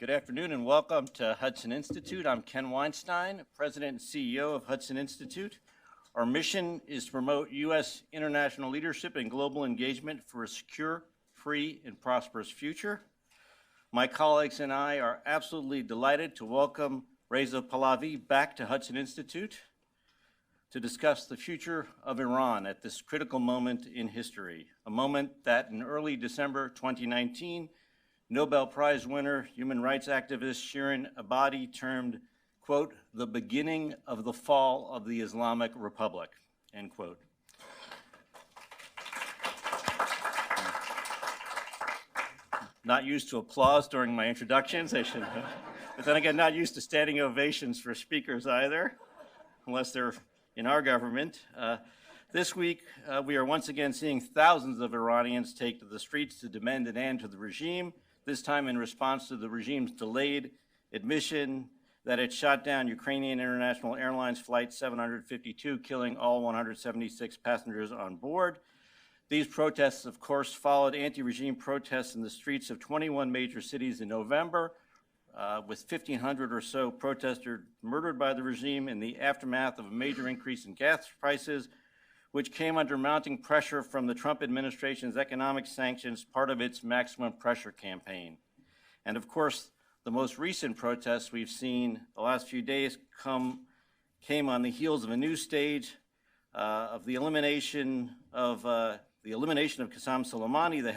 Good afternoon and welcome to Hudson Institute. I'm Ken Weinstein, President and CEO of Hudson Institute. Our mission is to promote U.S. international leadership and global engagement for a secure, free, and prosperous future. My colleagues and I are absolutely delighted to welcome Reza Pahlavi back to Hudson Institute to discuss the future of Iran at this critical moment in history, a moment that in early December 2019, Nobel Prize winner, human rights activist Shirin Ebadi termed, quote, the beginning of the fall of the Islamic Republic, end quote. Not used to applause during my introductions, I should have. But then again, not used to standing ovations for speakers either, unless they're in our government. This week, we are once again seeing thousands of Iranians take to the streets to demand an end to the regime, this time in response to the regime's delayed admission that it shot down Ukrainian International Airlines Flight 752, killing all 176 passengers on board. These protests, of course, followed anti-regime protests in the streets of 21 major cities in November, with 1,500 or so protesters murdered by the regime in the aftermath of a major increase in gas prices, which came under mounting pressure from the Trump administration's economic sanctions, part of its maximum pressure campaign. And of course, the most recent protests we've seen the last few days came on the heels of a new stage of the elimination of Qasem Soleimani, the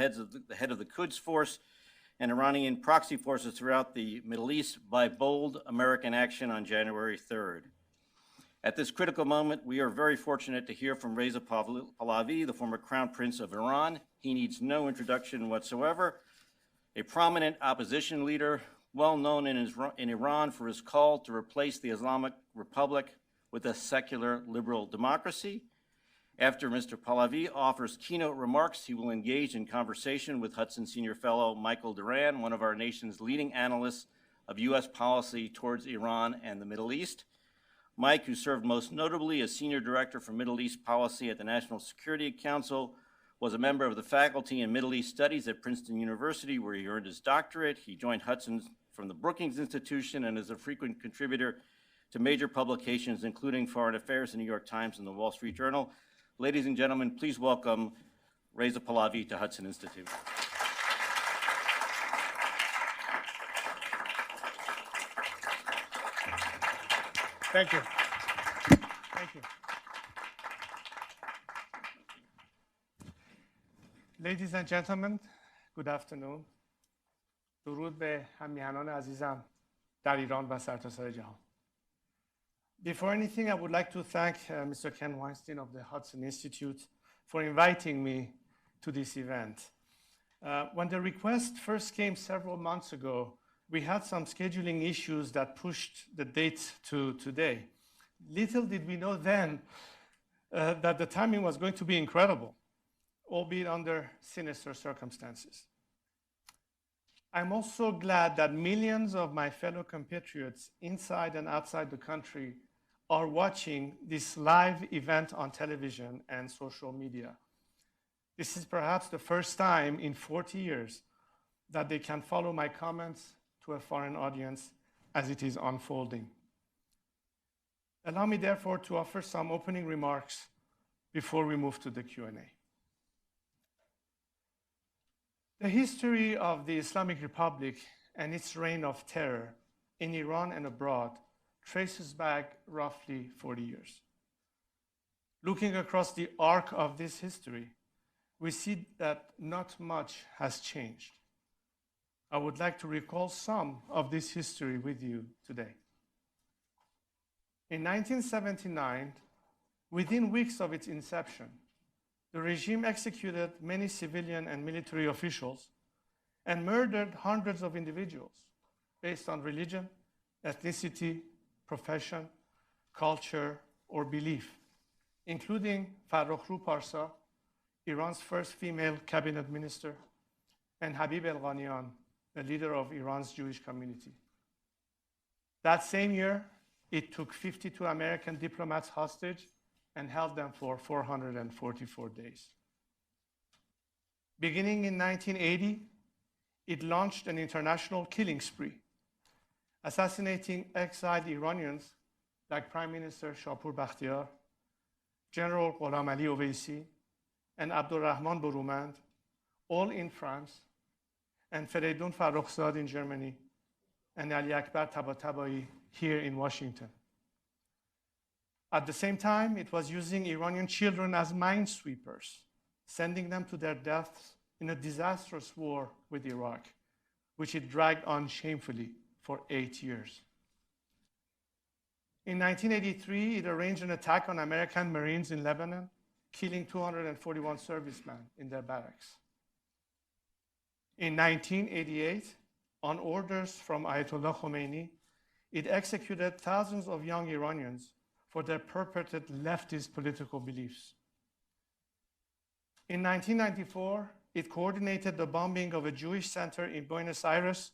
head of the Quds Force, and Iranian proxy forces throughout the Middle East by bold American action on January 3rd. At this critical moment, we are very fortunate to hear from Reza Pahlavi, the former Crown Prince of Iran. He needs no introduction whatsoever. A prominent opposition leader, well known in Iran for his call to replace the Islamic Republic with a secular liberal democracy. After Mr. Pahlavi offers keynote remarks, he will engage in conversation with Hudson Senior Fellow Michael Duran, one of our nation's leading analysts of U.S. policy towards Iran and the Middle East. Mike, who served most notably as Senior Director for Middle East Policy at the National Security Council, was a member of the faculty in Middle East Studies at Princeton University, where he earned his doctorate. He joined Hudson from the Brookings Institution and is a frequent contributor to major publications, including Foreign Affairs, the New York Times, and the Wall Street Journal. Ladies and gentlemen, please welcome Reza Pahlavi to Hudson Institute. Thank you. Thank you. Ladies and gentlemen, good afternoon. درود به همیهنان عزیزم در ایران و سرتاسر جهان. Before anything, I would like to thank Mr. Ken Weinstein of the Hudson Institute for inviting me to this event. When the request first came several months ago, we had some scheduling issues that pushed the date to today. Little did we know then that the timing was going to be incredible, albeit under sinister circumstances. I'm also glad that millions of my fellow compatriots inside and outside the country are watching this live event on television and social media. This is perhaps the first time in 40 years that they can follow my comments to a foreign audience as it is unfolding. Allow me, therefore, to offer some opening remarks before we move to the Q&A. The history of the Islamic Republic and its reign of terror in Iran and abroad traces back roughly 40 years. Looking across the arc of this history, we see that not much has changed. I would like to recall some of this history with you today. In 1979, within weeks of its inception, the regime executed many civilian and military officials and murdered hundreds of individuals based on religion, ethnicity, profession, culture, or belief, including Farrokhru Parsa, Iran's first female cabinet minister, and Habib el-Ghanian, the leader of Iran's Jewish community. That same year, it took 52 American diplomats hostage and held them for 444 days. Beginning in 1980, it launched an international killing spree assassinating exiled Iranians like Prime Minister Shapur Bakhtiar, General Gholam Ali Oveisi, and Abdurrahman Borumand, all in France, and Fereydun Farrokhzad in Germany, and Ali Akbar Tabatabai here in Washington. At the same time, it was using Iranian children as minesweepers, sending them to their deaths in a disastrous war with Iraq, which it dragged on shamefully for 8 years. In 1983, it arranged an attack on American Marines in Lebanon, killing 241 servicemen in their barracks. In 1988, on orders from Ayatollah Khomeini, it executed thousands of young Iranians for their purported leftist political beliefs. In 1994, it coordinated the bombing of a Jewish center in Buenos Aires,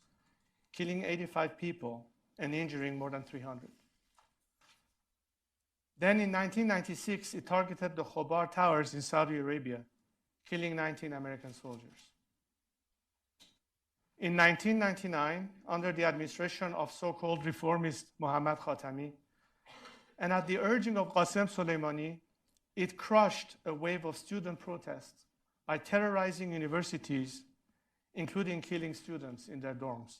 killing 85 people and injuring more than 300. Then in 1996, it targeted the Khobar Towers in Saudi Arabia, killing 19 American soldiers. In 1999, under the administration of so-called reformist Mohammad Khatami, and at the urging of Qasem Soleimani, it crushed a wave of student protests by terrorizing universities, including killing students in their dorms.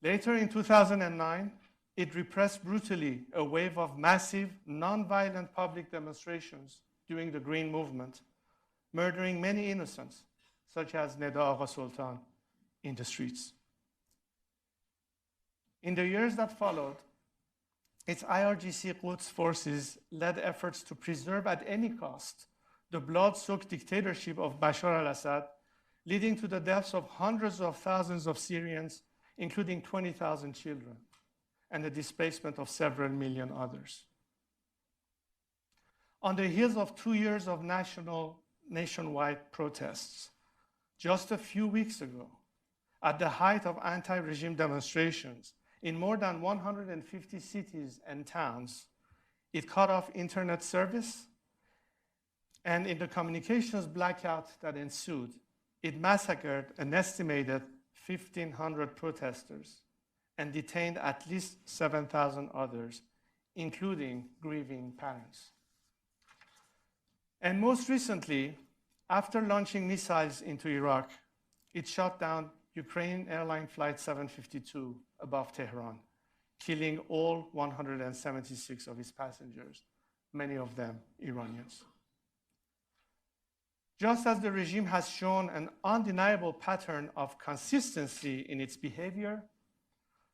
Later in 2009, it repressed brutally a wave of massive, non-violent public demonstrations during the Green Movement, murdering many innocents, such as Neda Agha Sultan, in the streets. In the years that followed, its IRGC Quds forces led efforts to preserve at any cost the blood-soaked dictatorship of Bashar al-Assad, leading to the deaths of hundreds of thousands of Syrians, including 20,000 children, and the displacement of several million others. On the heels of 2 years of nationwide protests, just a few weeks ago, at the height of anti-regime demonstrations in more than 150 cities and towns, it cut off internet service, and in the communications blackout that ensued, it massacred an estimated 1,500 protesters and detained at least 7,000 others, including grieving parents. And most recently, after launching missiles into Iraq, it shot down Ukraine airline flight 752 above Tehran, killing all 176 of its passengers, many of them Iranians. Just as the regime has shown an undeniable pattern of consistency in its behavior,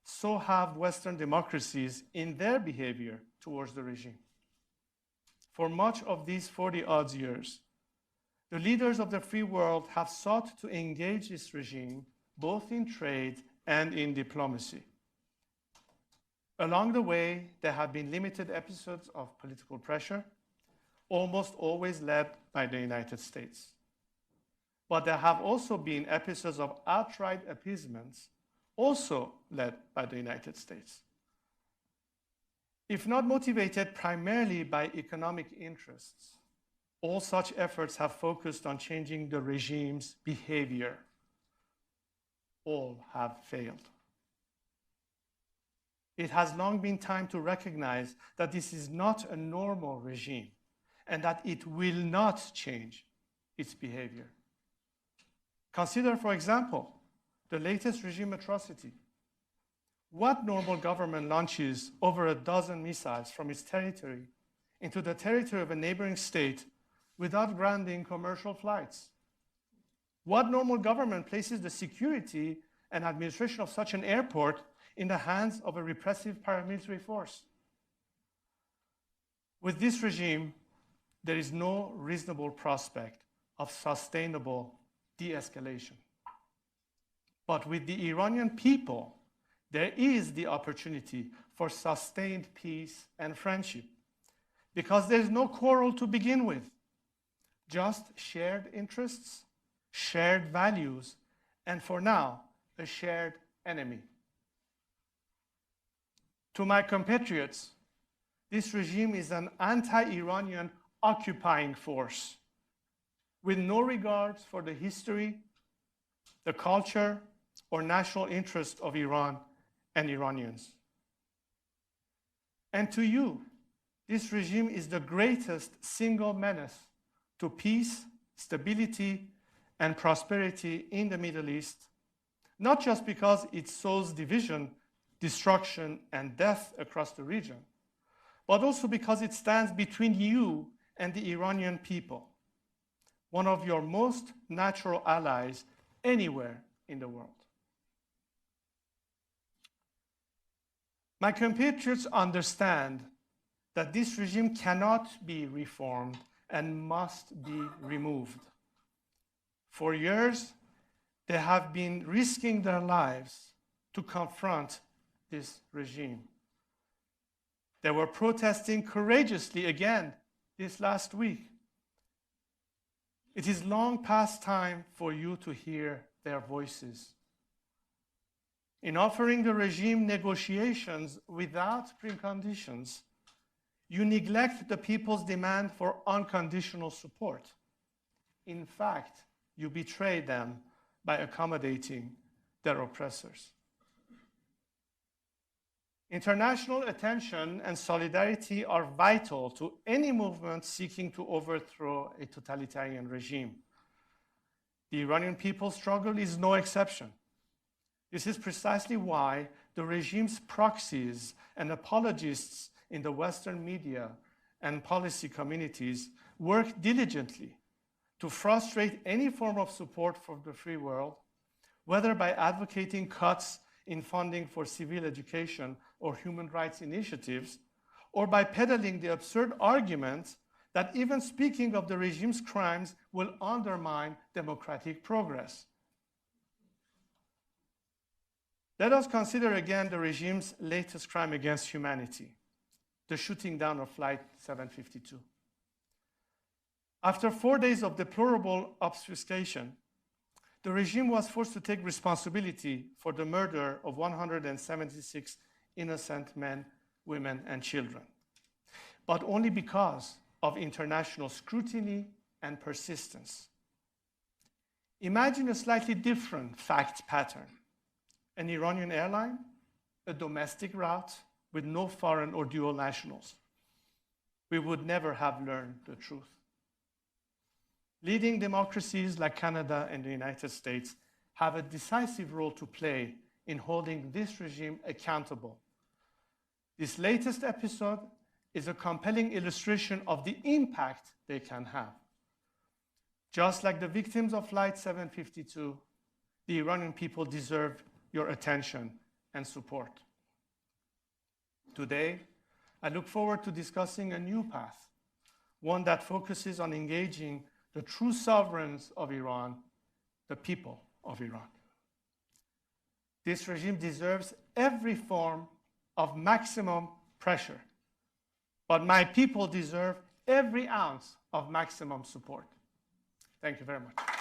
so have Western democracies in their behavior towards the regime. For much of these 40-odd years, the leaders of the free world have sought to engage this regime both in trade and in diplomacy. Along the way, there have been limited episodes of political pressure, almost always led by the United States. But there have also been episodes of outright appeasements, also led by the United States. If not motivated primarily by economic interests, all such efforts have focused on changing the regime's behavior. All have failed. It has long been time to recognize that this is not a normal regime and that it will not change its behavior. Consider, for example, the latest regime atrocity. What normal government launches over a dozen missiles from its territory into the territory of a neighboring state without grounding commercial flights? What normal government places the security and administration of such an airport in the hands of a repressive paramilitary force? With this regime, there is no reasonable prospect of sustainable de-escalation. But with the Iranian people, there is the opportunity for sustained peace and friendship, because there is no quarrel to begin with, just shared interests, shared values, and for now, a shared enemy. To my compatriots, this regime is an anti-Iranian occupying force with no regards for the history, the culture, or national interest of Iran and Iranians. And to you, this regime is the greatest single menace to peace, stability, and prosperity in the Middle East, not just because it sows division, destruction, and death across the region, but also because it stands between you and the Iranian people, one of your most natural allies anywhere in the world. My compatriots understand that this regime cannot be reformed and must be removed. For years, they have been risking their lives to confront this regime. They were protesting courageously again this last week. It is long past time for you to hear their voices. In offering the regime negotiations without preconditions, you neglect the people's demand for unconditional support. In fact, you betray them by accommodating their oppressors. International attention and solidarity are vital to any movement seeking to overthrow a totalitarian regime. The Iranian people's struggle is no exception. This is precisely why the regime's proxies and apologists in the Western media and policy communities work diligently to frustrate any form of support for the free world, whether by advocating cuts in funding for civil education or human rights initiatives, or by peddling the absurd argument that even speaking of the regime's crimes will undermine democratic progress. Let us consider again the regime's latest crime against humanity, the shooting down of Flight 752. After 4 days of deplorable obfuscation, the regime was forced to take responsibility for the murder of 176 innocent men, women, and children, but only because of international scrutiny and persistence. Imagine a slightly different fact pattern. An Iranian airline, a domestic route with no foreign or dual nationals. We would never have learned the truth. Leading democracies like Canada and the United States have a decisive role to play in holding this regime accountable. This latest episode is a compelling illustration of the impact they can have. Just like the victims of Flight 752, the Iranian people deserve your attention and support. Today, I look forward to discussing a new path, one that focuses on engaging the true sovereigns of Iran, the people of Iran. This regime deserves every form of maximum pressure, but my people deserve every ounce of maximum support. Thank you very much.